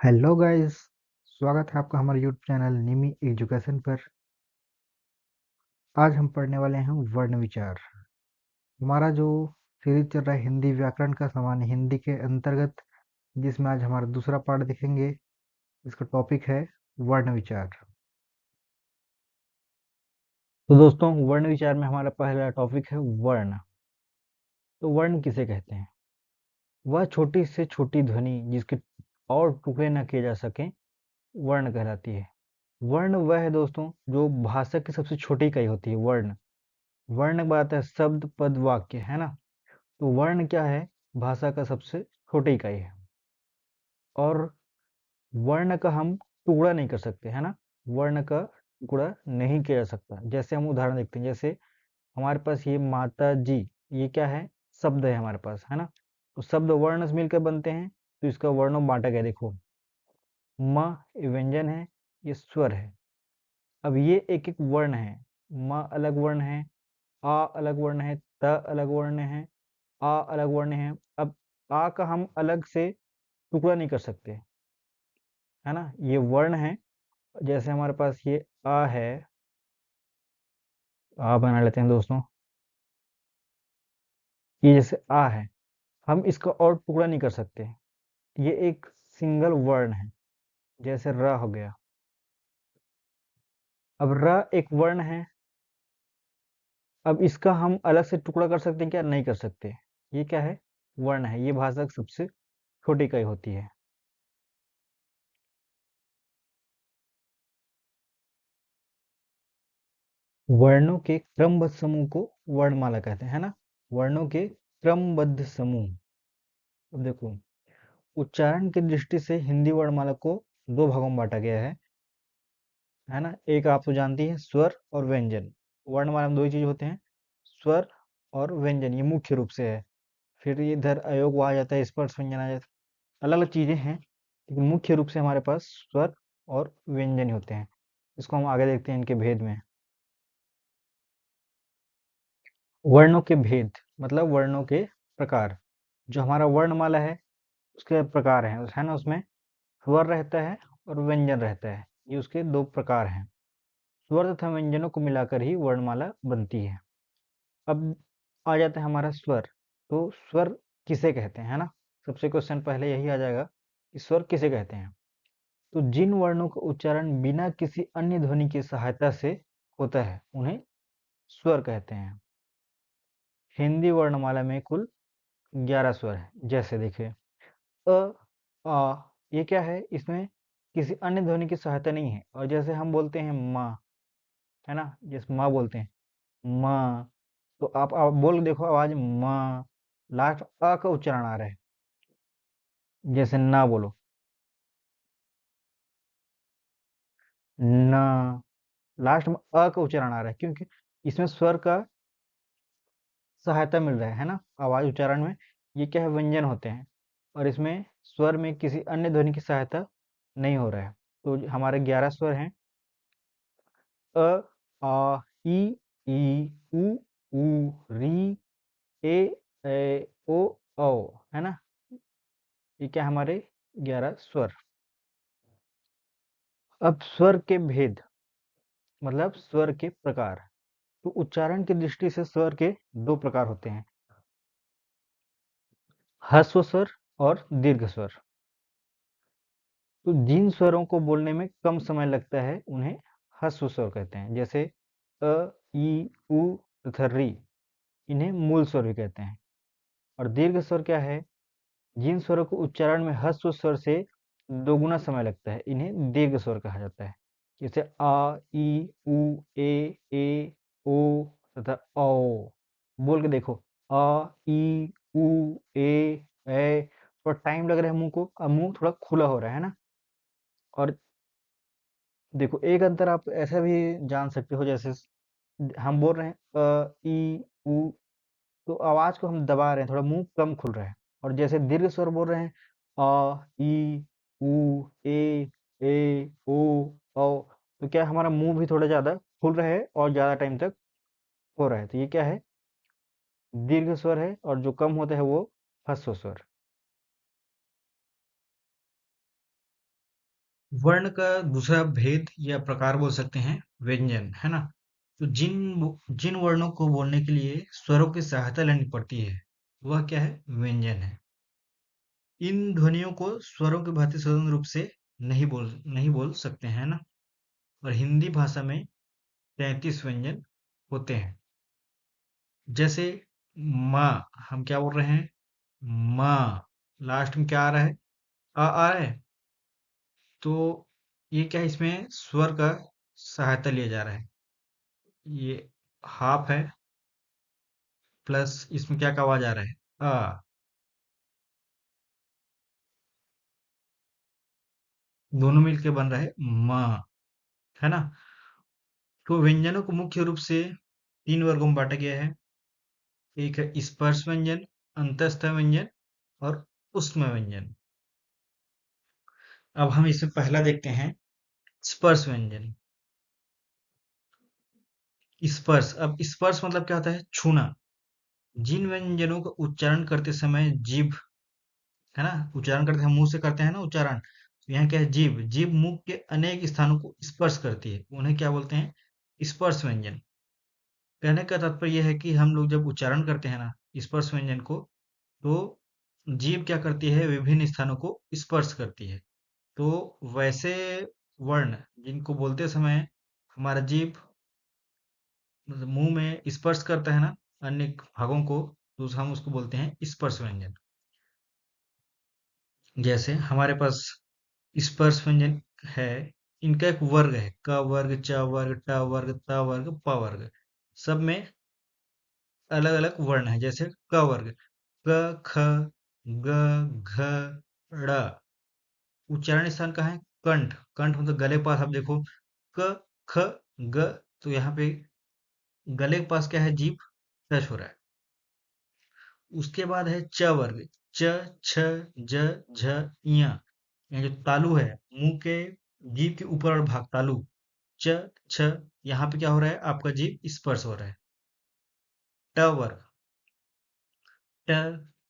Hello guys. स्वागत है आपका हमारे यूट्यूब चैनल निमी एजुकेशन पर। आज हम पढ़ने वाले हैं वर्ण विचार। हमारा जो सीरीज चल रहा है हिंदी व्याकरण का सामान्य हिंदी के अंतर्गत, जिसमें आज हमारा दूसरा पार्ट देखेंगे। इसका टॉपिक है वर्ण विचार। तो दोस्तों, वर्ण विचार में हमारा पहला टॉपिक है वर्ण। तो वर्ण किसे कहते हैं? वह छोटी से छोटी ध्वनि जिसके और टुकड़े न किए जा सकें, वर्ण कहलाती है। वर्ण वह है दोस्तों जो भाषा की सबसे छोटी इकाई होती है। वर्ण वर्ण की बात है शब्द पद वाक्य, है ना। तो वर्ण क्या है? भाषा का सबसे छोटी इकाई है। और वर्ण का हम टुकड़ा नहीं कर सकते, है ना। वर्ण का टुकड़ा नहीं किया जा सकता। जैसे हम उदाहरण देखते हैं, जैसे हमारे पास ये माता जी, ये क्या है? शब्द है हमारे पास, है ना। तो शब्द वर्ण से मिलकर बनते हैं, तो इसका वर्ण बांटा गया। देखो, म ये व्यंजन है, ये स्वर है। अब ये एक एक वर्ण है। म अलग वर्ण है, आ अलग वर्ण है, त अलग वर्ण है, आ अलग वर्ण है। अब आ का हम अलग से टुकड़ा नहीं कर सकते, है ना। ये वर्ण है। जैसे हमारे पास ये आ है, आ बना लेते हैं दोस्तों। ये जैसे आ है, हम इसका और टुकड़ा नहीं कर सकते। ये एक सिंगल वर्ण है। जैसे र हो गया। अब र एक वर्ण है। अब इसका हम अलग से टुकड़ा कर सकते हैं क्या? नहीं कर सकते। ये क्या है? वर्ण है। ये भाषा की सबसे छोटी इकाई होती है। वर्णों के क्रमबद्ध समूह को वर्णमाला कहते हैं, है ना। वर्णों के क्रमबद्ध समूह। अब देखो, उच्चारण की दृष्टि से हिंदी वर्णमाला को दो भागों में बांटा गया है ना। एक आप तो जानती हैं, स्वर और व्यंजन। वर्णमाला में दो ही चीज होते हैं, स्वर और व्यंजन। ये मुख्य रूप से है। फिर ये इधर अयोग आ जाता है, स्पर्श व्यंजन आ जाता है, अलग अलग चीजें हैं, लेकिन मुख्य रूप से हमारे पास स्वर और व्यंजन ही होते हैं। इसको हम आगे देखते हैं इनके भेद में। वर्णों के भेद मतलब वर्णों के प्रकार। जो हमारा वर्णमाला है उसके प्रकार हैं, है ना। उसमें स्वर रहता है और व्यंजन रहता है। ये उसके दो प्रकार हैं। स्वर तथा व्यंजनों को मिलाकर ही वर्णमाला बनती है। अब आ जाता है हमारा स्वर। तो स्वर किसे कहते हैं, है ना। सबसे क्वेश्चन पहले यही आ जाएगा कि स्वर किसे कहते हैं। तो जिन वर्णों का उच्चारण बिना किसी अन्य ध्वनि की सहायता से होता है, उन्हें स्वर कहते हैं। हिंदी वर्णमाला में कुल 11 स्वर हैं। जैसे देखिए, अ, आ, ये क्या है? इसमें किसी अन्य ध्वनि की सहायता नहीं है। और जैसे हम बोलते हैं माँ, है ना, जैसे माँ बोलते हैं, माँ। तो आप बोल के देखो, आवाज माँ, लास्ट अ का उच्चारण आ रहा है। जैसे ना बोलो, न, लास्ट में अ का उच्चारण आ रहा है, क्योंकि इसमें स्वर का सहायता मिल रहा है ना, आवाज उच्चारण में। ये क्या है? व्यंजन होते हैं। और इसमें स्वर में किसी अन्य ध्वनि की सहायता नहीं हो रहा है। तो हमारे 11 स्वर हैं, अ, आ, ई, ऊ, ऊ, री, ए, ओ, औ, है ना। ये क्या हमारे 11 स्वर। अब स्वर के भेद मतलब स्वर के प्रकार। तो उच्चारण की दृष्टि से स्वर के दो प्रकार होते हैं, ह्रस्व स्वर और दीर्घ स्वर। तो जिन स्वरों को बोलने में कम समय लगता है, उन्हें ह्रस्व स्वर कहते हैं। जैसे अ, ई, उ तथा री, इन्हें मूल स्वर भी कहते हैं। और दीर्घ स्वर क्या है? जिन स्वरों को उच्चारण में ह्रस्व स्वर से दोगुना समय लगता है, इन्हें दीर्घ स्वर कहा जाता है। जैसे आ, ई, उ, ए, ओ तथा औ। बोल के देखो, आ, ई, उ, ए, थोड़ा टाइम लग रहा है मुंह को। अब मुंह थोड़ा खुला हो रहा है ना। और देखो, एक अंतर आप ऐसा भी जान सकते हो, जैसे हम बोल रहे हैं अ, ई, उ, तो आवाज को हम दबा रहे हैं, थोड़ा मुंह कम खुल रहा है। और जैसे दीर्घ स्वर बोल रहे हैं, आ, ई, उ, ओ, औ, तो क्या हमारा मुंह भी थोड़ा ज्यादा खुल रहा है और ज्यादा टाइम तक हो रहा है। तो ये क्या है? दीर्घ स्वर है। और जो कम होता है वो ह्रस्व स्वर। वर्ण का दूसरा भेद या प्रकार बोल सकते हैं व्यंजन, है ना? तो जिन वर्णों को बोलने के लिए स्वरों की सहायता लेनी पड़ती है, वह क्या है? व्यंजन है। इन ध्वनियों को स्वरों की भांति स्वतंत्र रूप से नहीं बोल सकते हैं ना। और हिंदी भाषा में 33 व्यंजन होते हैं। जैसे माँ, हम क्या बोल रहे हैं? माँ। लास्ट में क्या आ रहा है? आ रहा है। तो ये क्या है, इसमें स्वर का सहायता लिया जा रहा है। ये हाफ है, प्लस इसमें क्या का आवाज आ रहा है? आ। दोनों मिलके बन रहा है माँ, है ना? तो व्यंजनों को मुख्य रूप से 3 वर्गों में बांटा गया है। एक है स्पर्श व्यंजन, अंतस्थ व्यंजन और उष्म व्यंजन। अब हम इसमें पहला देखते हैं, स्पर्श व्यंजन। स्पर्श, अब स्पर्श मतलब क्या होता है? छूना। जिन व्यंजनों का उच्चारण करते समय जीभ, है ना, उच्चारण करते हैं, मुंह से करते हैं ना उच्चारण, तो यहाँ क्या है? जीभ। जीभ मुख के अनेक स्थानों को स्पर्श करती है, उन्हें क्या बोलते हैं? स्पर्श व्यंजन। कहने का तात्पर्य यह है कि हम लोग जब उच्चारण करते हैं ना स्पर्श व्यंजन को, तो जीभ क्या करती है? विभिन्न स्थानों को स्पर्श करती है। तो वैसे वर्ण जिनको बोलते समय हमारा जीभ मतलब मुंह में स्पर्श करता है ना अन्य भागों को, तो हम उसको बोलते हैं स्पर्श व्यंजन। जैसे हमारे पास स्पर्श व्यंजन है, इनका एक वर्ग है, क वर्ग, च वर्ग, ट वर्ग, त वर्ग, प वर्ग। सब में अलग अलग वर्ण है। जैसे क वर्ग, क, ख, ग, घ, ड़। उच्चारण स्थान कहाँ है? कंठ। कंठ मतलब गले के पास। आप देखो क, ख, ग, तो यहाँ पे गले के पास क्या है? जीभ टच हो रहा है। उसके बाद है च वर्ग, च, छ, ज, झ, ञ। यहाँ जो तालु है, मुंह के जीभ के ऊपर वाला भाग तालु, च, छ, यहाँ पे क्या हो रहा है? आपका जीभ स्पर्श हो रहा है। ट वर्ग, ट,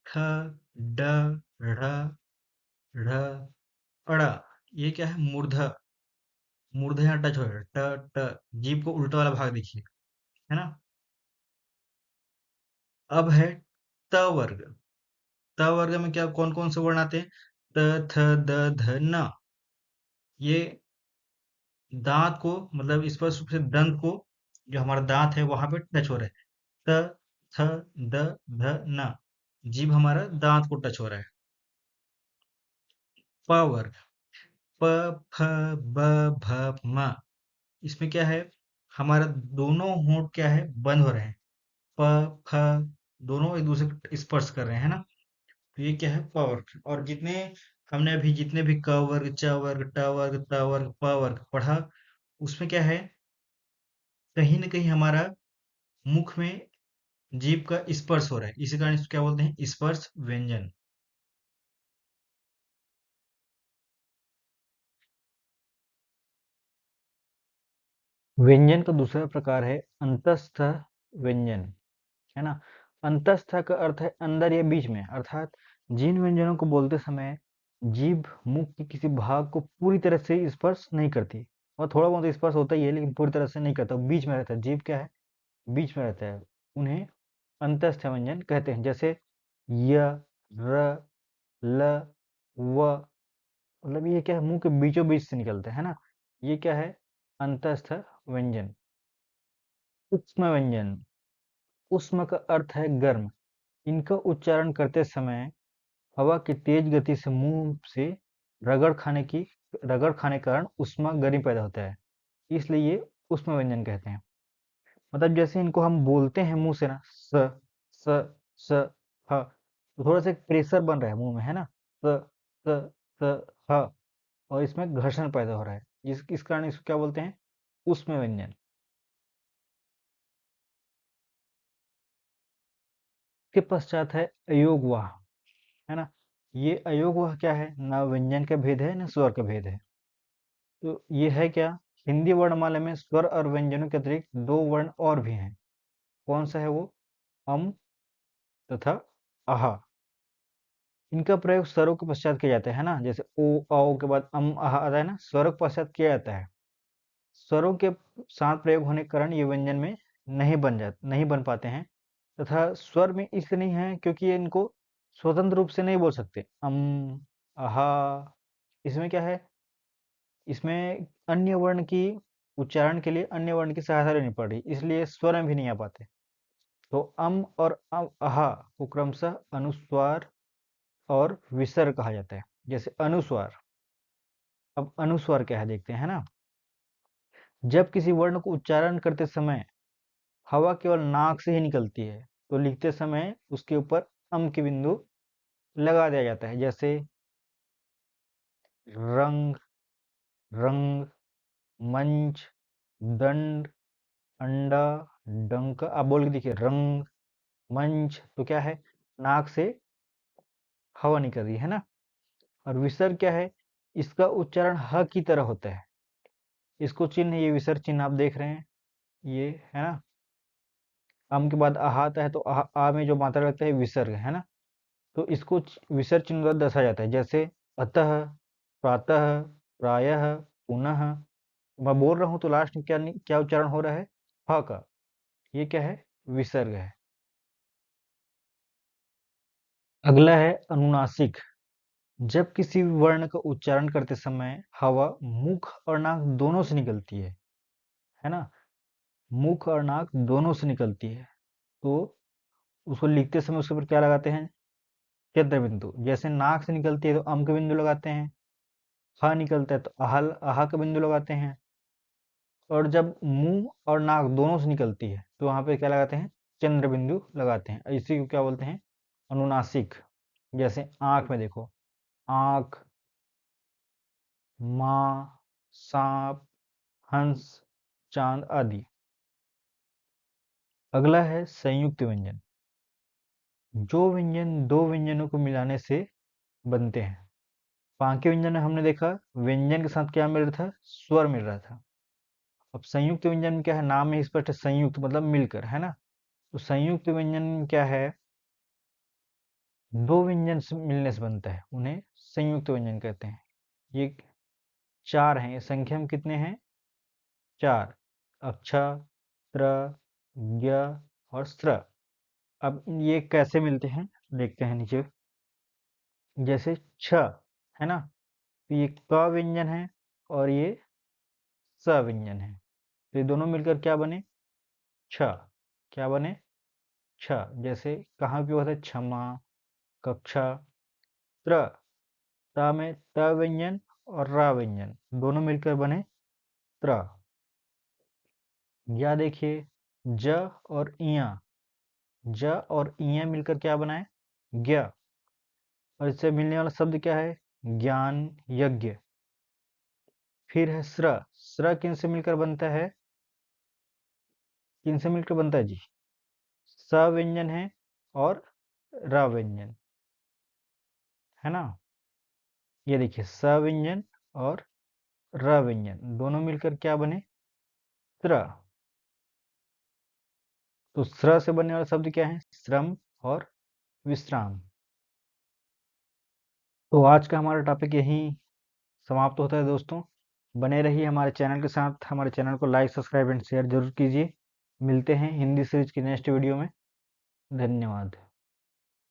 ठ, ड, ढ़, ढ़, अड़ा। ये क्या है? मूर्धा। मूर्धा यहाँ टच हो रहा है, ट, ट। जीभ को उल्टा वाला भाग देखिए, है ना? अब है त वर्ग। त वर्ग में क्या कौन कौन से वर्ण आते हैं? त, थ, द, ध, न। ये दांत को मतलब स्पष्ट रूप से दंत को, जो हमारा दांत है वहां पे टच हो रहा है। त, थ, द, ध, न। जीभ हमारा दांत को टच हो रहा है। प वर्ग, प, फ, ब, भ, म। इसमें क्या है? हमारा दोनों होंठ क्या है? बंद हो रहे हैं। प, फ, दोनों एक दूसरे को स्पर्श कर रहे हैं, है ना? तो ये क्या है? प वर्ग। और जितने भी क वर्ग, च वर्ग, ट वर्ग, त वर्ग, प वर्ग पढ़ा, उसमें क्या है? कहीं ना कहीं हमारा मुख में जीभ का स्पर्श हो रहा है, इसी कारण इसको क्या बोलते हैं? स्पर्श व्यंजन। व्यंजन का दूसरा प्रकार है अंतस्थ व्यंजन, है ना? अंतस्थ का अर्थ है अंदर या बीच में, अर्थात जिन व्यंजनों को बोलते समय जीभ मुख के किसी भाग को पूरी तरह से स्पर्श नहीं करती, और थोड़ा बहुत स्पर्श होता ही है लेकिन पूरी तरह से नहीं करता, बीच में रहता है। जीभ क्या है? बीच में रहता है। उन्हें अंतस्थ व्यंजन कहते हैं। जैसे य, र, ल, व। मतलब ये क्या है? मुंह के बीचों बीच से निकलता है ना। ये क्या है? अंतस्थ व्यंजन। उष्म व्यंजन। उष्म का अर्थ है गर्म। इनका उच्चारण करते समय हवा की तेज गति से मुंह से रगड़ खाने की रगड़ खाने के कारण उष्मा गर्मी पैदा होता है, इसलिए ये उष्म व्यंजन कहते हैं। मतलब जैसे इनको हम बोलते हैं मुंह से ना, स, स, ह, तो थोड़ा सा एक प्रेशर बन रहा है मुंह में, है ना? स, स, ह, और इसमें घर्षण पैदा हो रहा है, इस कारण इसको क्या बोलते हैं? उष्म व्यंजन। के पश्चात है अयोगवाह, है ना? ये अयोगवाह क्या है? ना व्यंजन का भेद है ना स्वर का भेद है। तो ये है क्या? हिंदी वर्णमाला में स्वर और व्यंजनों के अतिरिक्त दो वर्ण और भी हैं। कौन सा है वो? अम तथा आहा। इनका प्रयोग स्वरों के पश्चात किया जाता है ना, जैसे ओ औ के बाद आह आता है ना, स्वरों के पश्चात किया जाता है। स्वरों के साथ प्रयोग होने के कारण ये व्यंजन में नहीं बन पाते हैं, तथा स्वर में इसलिए नहीं है क्योंकि ये इनको स्वतंत्र रूप से नहीं बोल सकते। आहा, इसमें क्या है, इसमें अन्य वर्ण की उच्चारण के लिए अन्य वर्ण की सहायता लेनी पड़ रही, इसलिए स्वर में भी नहीं आ पाते। तो और आहा को क्रमशः अनुस्वार और विसर्ग कहा जाता है। जैसे अनुस्वार, अब अनुस्वार क्या है देखते हैं ना। जब किसी वर्ण को उच्चारण करते समय हवा केवल नाक से ही निकलती है, तो लिखते समय उसके ऊपर के बिंदु लगा दिया जाता है। जैसे रंग, रंग, मंच, दंड, अंडा, डंक। आप बोल के देखिए, रंग, मंच, तो क्या है, नाक से हवा निकल रही है ना। और विसर्ग क्या है, इसका उच्चारण ह की तरह होता है। इसको चिन्ह, ये विसर्ग चिन्ह आप देख रहे हैं, ये है ना। के बाद आह आता है, तो आ में जो मात्रा लगता है विसर्ग है ना, तो इसको विसर्ग चिन्ह द्वारा दर्शाया जाता है। जैसे अतः, प्रातः, प्रायः, पुनः। मैं बोल रहा हूँ तो लास्ट में क्या उच्चारण हो रहा है, ह का, ये क्या है, विसर्ग है। अगला है अनुनासिक। जब किसी वर्ण का उच्चारण करते समय हवा मुख और नाक दोनों से निकलती है ना, मुख और नाक दोनों से निकलती है, तो उसको लिखते समय उसके ऊपर क्या लगाते हैं, केंद्र बिंदु। जैसे नाक से निकलती है तो के बिंदु लगाते हैं, ह निकलता है तो आहा का बिंदु लगाते हैं, और जब मुंह और नाक दोनों से निकलती है तो वहां पे क्या लगाते हैं, चंद्र बिंदु लगाते हैं। इसी को क्या बोलते हैं, अनुनासिक। जैसे आंख में देखो, आंख, माँ, सांप, हंस, चांद आदि। अगला है संयुक्त व्यंजन। जो व्यंजन दो व्यंजनों को मिलाने से बनते हैं। पांके व्यंजन में हमने देखा व्यंजन के साथ क्या मिल रहा था, स्वर मिल रहा था। अब संयुक्त व्यंजन में क्या है, नाम में स्पष्ट है, संयुक्त मतलब मिलकर, है ना। तो संयुक्त व्यंजन क्या है, दो व्यंजन से मिलने से बनता है, उन्हें संयुक्त व्यंजन कहते हैं। ये चार हैं, ये संख्या में कितने हैं, चार, अक्षा, त्र, ज्ञ और स्त्र। अब ये कैसे मिलते हैं देखते हैं नीचे। जैसे छ है ना, तो ये क व्यंजन है और ये स व्यंजन है, तो ये दोनों मिलकर क्या बने, छ। क्या बने, छ। जैसे कहाँ पे होता है, क्षमा, कक्षा, त्र, ता में त व्यंजन और रा व्यंजन दोनों मिलकर बने त्र। या देखिए, ज और इया, ज और इया मिलकर क्या बनाए, ज्ञ। और इससे मिलने वाला शब्द क्या है, ज्ञान, यज्ञ। फिर है स्र। स्र किन से मिलकर बनता है, किन से मिलकर बनता है जी, स व्यंजन है और र व्यंजन, है ना। ये देखिए, स व्यंजन और र व्यंजन दोनों मिलकर क्या बने, स्र। तो स्र से बनने वाला शब्द क्या है, श्रम और विश्राम। तो आज का हमारा टॉपिक यहीं समाप्त होता है दोस्तों। बने रहिए हमारे चैनल के साथ, हमारे चैनल को लाइक, सब्सक्राइब एंड शेयर जरूर कीजिए। मिलते हैं हिंदी सीरीज की नेक्स्ट वीडियो में। धन्यवाद।